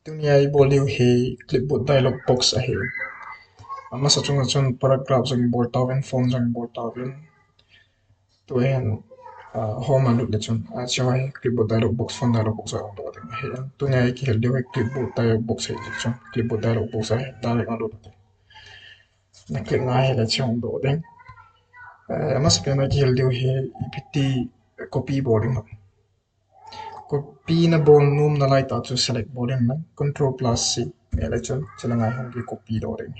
Dunia I boliu hi clipboard dialog box a hi. Ama sa chunga chun paragraph jong board tawin phone jong board tawin tu hen home alut le chun a chawai clipboard dialog box phone dialog box a on do ding hi dunia I ki hel dewe clipboard dialog box hi chun clipboard dialog box a direct alut na click nga hi le chun do ding ama sa pena ki hel dewe hi ipt copy boarding copy na bon num na lai ta chu select boarding na control plus c ele chun chilangai hong ki copy do ding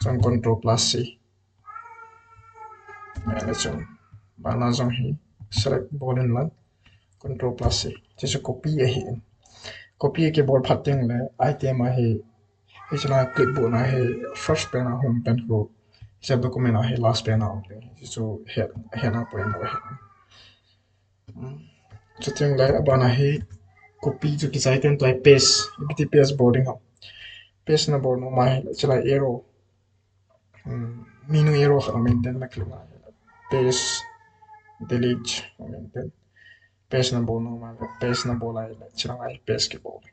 chun control plus c ele chun bana jong hi select boarding na control plus c chỉ số copy a hi copy ke board phatting le item a hi chila clipboard na hi first pen a home pen ko sab document a hi last pen a chỉ số head na point a hi chu ting le bana hi copy chu ki sai ten like paste ipt paste boarding ha paste na board no mai chila arrow menu arrow kha maintain na click na paste delete maintain paste na board no mai paste na board ai chila ai paste ke board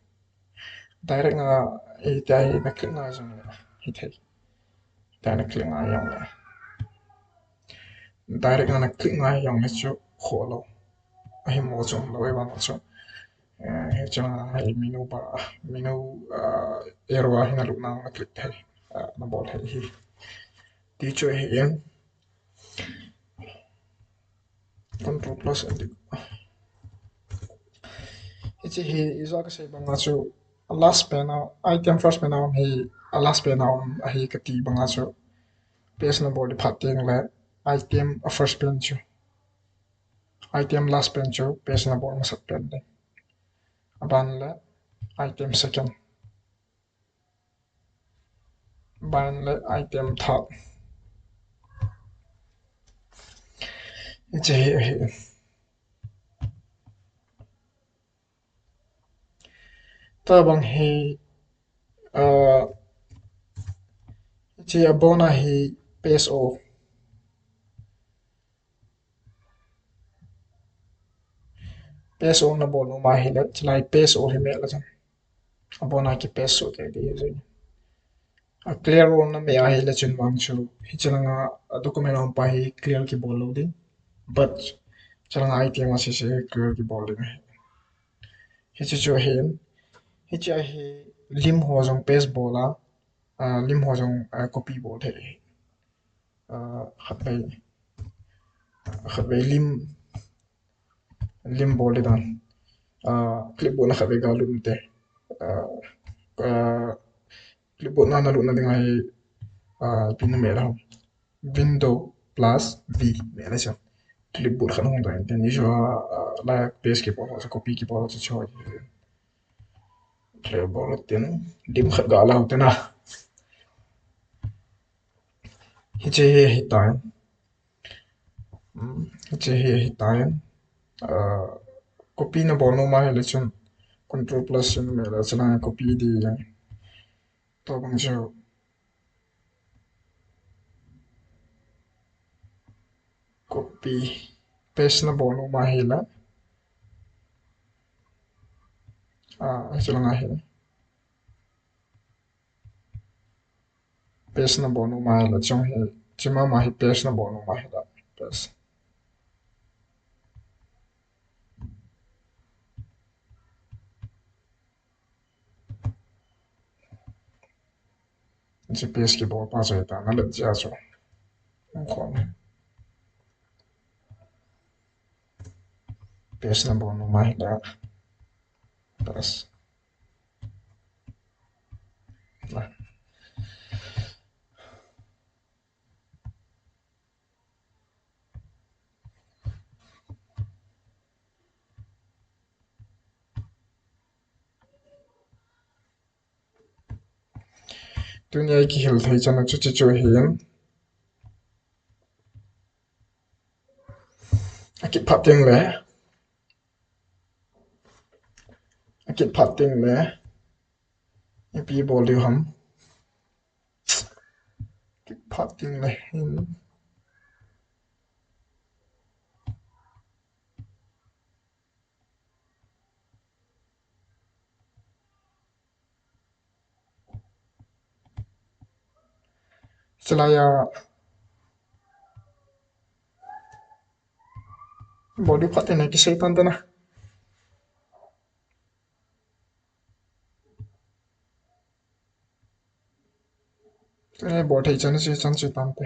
direct nga tai na click na jong hi thai tai na click na yang le direct nga na click na yang na chu kholo ai mo chong lo ai ba mo chong he chang hai menu ba menu arrow hi na lu na click thai na board hai hi ti chu hi yang control plus and ichi hi iza ka sei banga chu last panel item first panel hi last panel hi ka ti banga chu page na board phateng le item first pen chu item last pen chu page na board ma sat pen le aban le item second ban le item third ichi hi ta bang hi ichi abona hi page o page o na board no ma hi le chlai page o hi me la chan abona ki page o ke di hi a clear on na me a hi le chun wang chu hi chalanga document on pa hi clear ki bol loading but chalanga item a se clear ki bol loading hi chu chu hin hi cha hi lim ho jong page bola lim ho jong copy bol the khat bai lim lim bol dan clipboard na khat bai ga lu te clipboard na na lu na ding ai pin me la window plus v me la cha clipboard khan hong da ten ni jo la page ki bol so copy ki bol so choi clipboard ten dim khat ga la te na hi che hi tan hi che hi tan copy na bol no ma hele chun control plus chun me la chana copy di yang to bang jo copy paste na bol no ma hela chana nga he paste na bol no ma hela chong he chima ma hi paste na bol no ma hela paste chỉ paste ki bol pa so ta na le ja so khom paste na bol no ma hela paste na dunia ki hel thai chana chu chu chu hian akit phateng le akit phateng le pi bol yu ham akit phateng le hin चलाया बॉडी फटे नहीं किसी तंत ना तो ये बॉडी चन से तंते